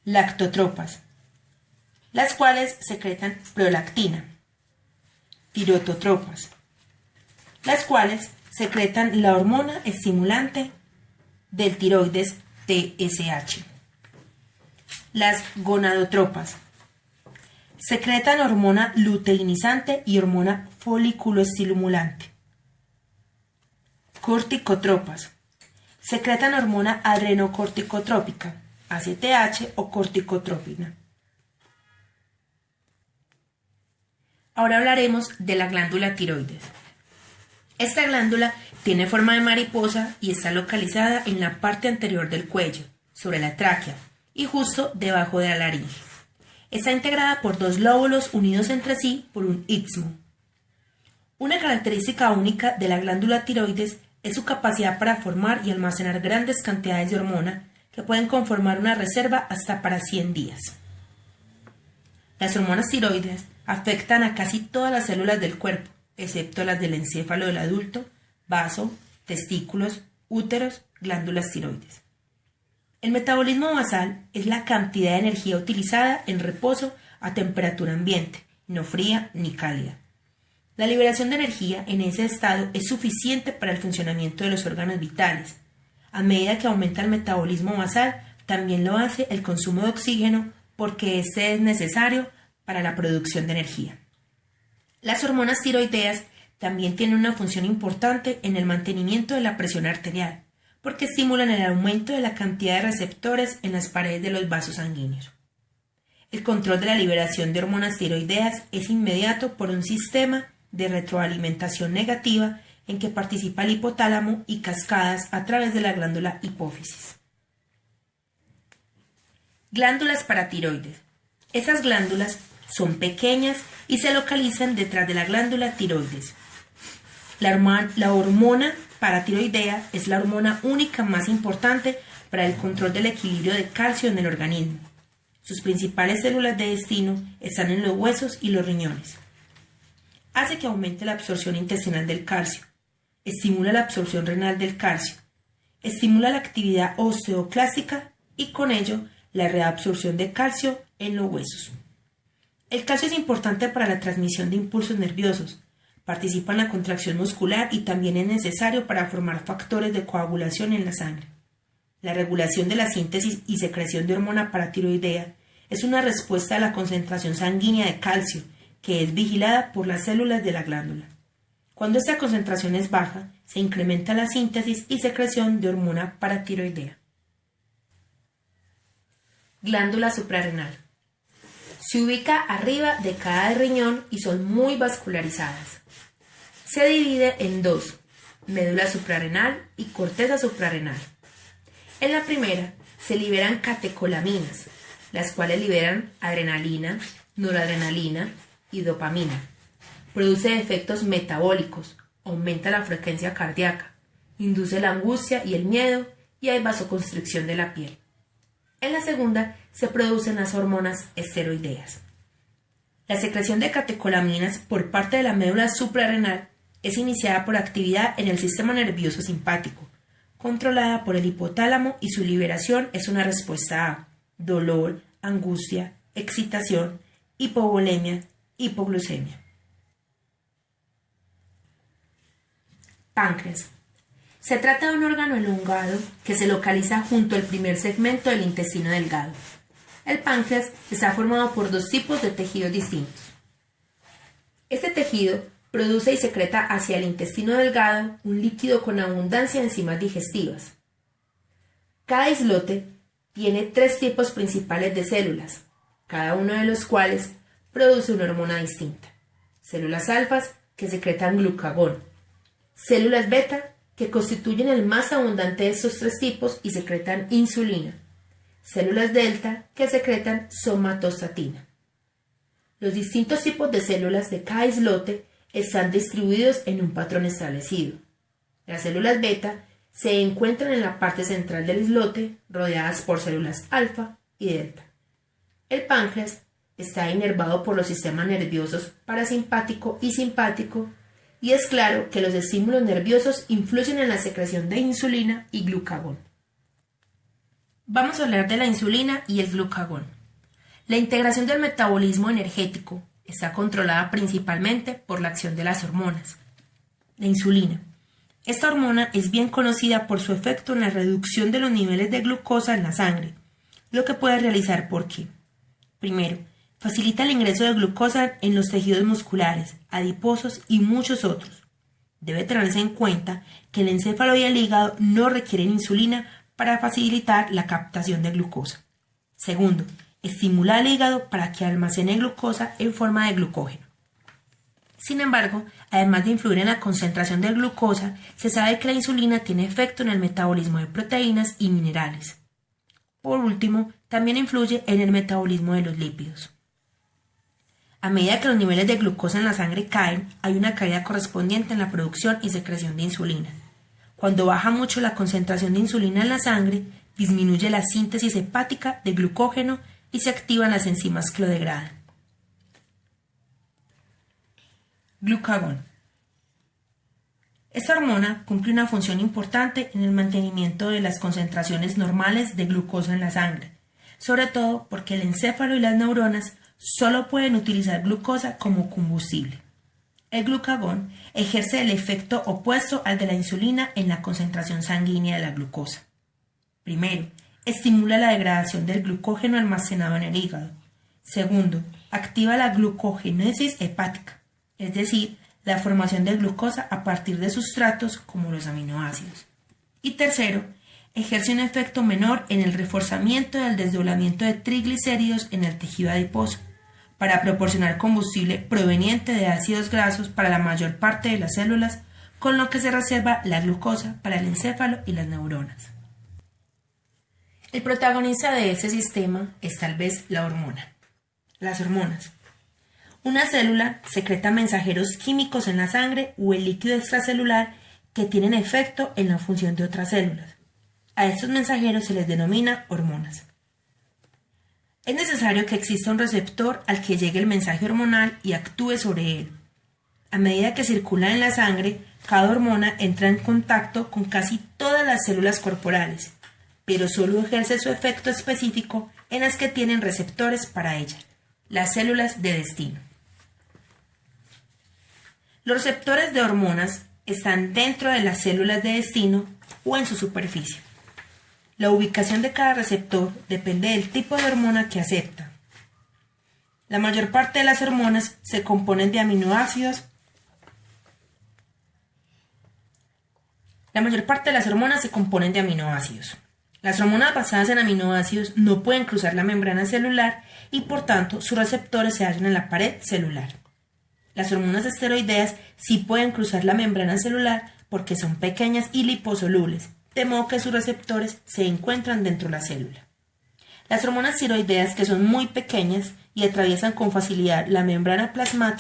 lactotropas, las cuales secretan prolactina, tirototropas, las cuales secretan la hormona estimulante del tiroides TSH. Las gonadotropas secretan hormona luteinizante y hormona foliculoestimulante. Corticotropas secretan hormona adrenocorticotrópica, ACTH o corticotrópica. Ahora hablaremos de la glándula tiroides. Esta glándula tiene forma de mariposa y está localizada en la parte anterior del cuello, sobre la tráquea y justo debajo de la laringe. Está integrada por dos lóbulos unidos entre sí por un istmo. Una característica única de la glándula tiroides es su capacidad para formar y almacenar grandes cantidades de hormona que pueden conformar una reserva hasta para 100 días. Las hormonas tiroides afectan a casi todas las células del cuerpo, excepto las del encéfalo del adulto, vaso, testículos, úteros, glándulas tiroides. El metabolismo basal es la cantidad de energía utilizada en reposo a temperatura ambiente, no fría ni cálida. La liberación de energía en ese estado es suficiente para el funcionamiento de los órganos vitales. A medida que aumenta el metabolismo basal, también lo hace el consumo de oxígeno porque este es necesario para la producción de energía. Las hormonas tiroideas también tienen una función importante en el mantenimiento de la presión arterial, porque estimulan el aumento de la cantidad de receptores en las paredes de los vasos sanguíneos. El control de la liberación de hormonas tiroideas es inmediato por un sistema de retroalimentación negativa en que participa el hipotálamo y cascadas a través de la glándula hipófisis. Glándulas paratiroides. Esas glándulas son pequeñas y se localizan detrás de la glándula tiroides. La hormona paratiroidea es la hormona única más importante para el control del equilibrio de calcio en el organismo. Sus principales células de destino están en los huesos y los riñones. Hace que aumente la absorción intestinal del calcio, estimula la absorción renal del calcio, estimula la actividad osteoclástica y con ello la reabsorción de calcio en los huesos. El calcio es importante para la transmisión de impulsos nerviosos, participa en la contracción muscular y también es necesario para formar factores de coagulación en la sangre. La regulación de la síntesis y secreción de hormona paratiroidea es una respuesta a la concentración sanguínea de calcio que es vigilada por las células de la glándula. Cuando esta concentración es baja, se incrementa la síntesis y secreción de hormona paratiroidea. Glándula suprarrenal. Se ubica arriba de cada riñón y son muy vascularizadas. Se divide en dos, médula suprarrenal y corteza suprarrenal. En la primera se liberan catecolaminas, las cuales liberan adrenalina, noradrenalina y dopamina. Produce efectos metabólicos, aumenta la frecuencia cardíaca, induce la angustia y el miedo y hay vasoconstricción de la piel. En la segunda se producen las hormonas esteroideas. La secreción de catecolaminas por parte de la médula suprarrenal es iniciada por actividad en el sistema nervioso simpático, controlada por el hipotálamo y su liberación es una respuesta a dolor, angustia, excitación, hipovolemia, hipoglucemia. Páncreas. Se trata de un órgano elongado que se localiza junto al primer segmento del intestino delgado. El páncreas está formado por dos tipos de tejidos distintos. Este tejido produce y secreta hacia el intestino delgado un líquido con abundancia de enzimas digestivas. Cada islote tiene tres tipos principales de células, cada uno de los cuales produce una hormona distinta. Células alfas que secretan glucagón, células beta que constituyen el más abundante de estos tres tipos y secretan insulina, células delta que secretan somatostatina. Los distintos tipos de células de cada islote están distribuidos en un patrón establecido. Las células beta se encuentran en la parte central del islote, rodeadas por células alfa y delta. El páncreas está inervado por los sistemas nerviosos parasimpático y simpático, y es claro que los estímulos nerviosos influyen en la secreción de insulina y glucagón. Vamos a hablar de la insulina y el glucagón. La integración del metabolismo energético está controlada principalmente por la acción de las hormonas. La insulina. Esta hormona es bien conocida por su efecto en la reducción de los niveles de glucosa en la sangre, lo que puede realizar porque, primero, facilita el ingreso de glucosa en los tejidos musculares, adiposos y muchos otros. Debe tenerse en cuenta que el encéfalo y el hígado no requieren insulina para facilitar la captación de glucosa. Segundo, estimula al hígado para que almacene glucosa en forma de glucógeno. Sin embargo, además de influir en la concentración de glucosa, se sabe que la insulina tiene efecto en el metabolismo de proteínas y minerales. Por último, también influye en el metabolismo de los lípidos. A medida que los niveles de glucosa en la sangre caen, hay una caída correspondiente en la producción y secreción de insulina. Cuando baja mucho la concentración de insulina en la sangre, disminuye la síntesis hepática de glucógeno y se activan las enzimas que lo degradan. Glucagón. Esta hormona cumple una función importante en el mantenimiento de las concentraciones normales de glucosa en la sangre, sobre todo porque el encéfalo y las neuronas solo pueden utilizar glucosa como combustible. El glucagón ejerce el efecto opuesto al de la insulina en la concentración sanguínea de la glucosa. Primero, estimula la degradación del glucógeno almacenado en el hígado. Segundo, activa la glucogénesis hepática, es decir, la formación de glucosa a partir de sustratos como los aminoácidos. Y tercero, ejerce un efecto menor en el reforzamiento y el desdoblamiento de triglicéridos en el tejido adiposo, para proporcionar combustible proveniente de ácidos grasos para la mayor parte de las células, con lo que se reserva la glucosa para el encéfalo y las neuronas. El protagonista de este sistema es tal vez la hormona. Las hormonas. Una célula secreta mensajeros químicos en la sangre o el líquido extracelular que tienen efecto en la función de otras células. A estos mensajeros se les denomina hormonas. Es necesario que exista un receptor al que llegue el mensaje hormonal y actúe sobre él. A medida que circula en la sangre, cada hormona entra en contacto con casi todas las células corporales, pero solo ejerce su efecto específico en las que tienen receptores para ella, las células de destino. Los receptores de hormonas están dentro de las células de destino o en su superficie. La ubicación de cada receptor depende del tipo de hormona que acepta. La mayor parte de las hormonas se componen de aminoácidos. Las hormonas basadas en aminoácidos no pueden cruzar la membrana celular y por tanto sus receptores se hallan en la pared celular. Las hormonas esteroideas sí pueden cruzar la membrana celular porque son pequeñas y liposolubles, de modo que sus receptores se encuentran dentro de la célula. Las hormonas tiroideas, que son muy pequeñas y atraviesan con facilidad la membrana plasmática,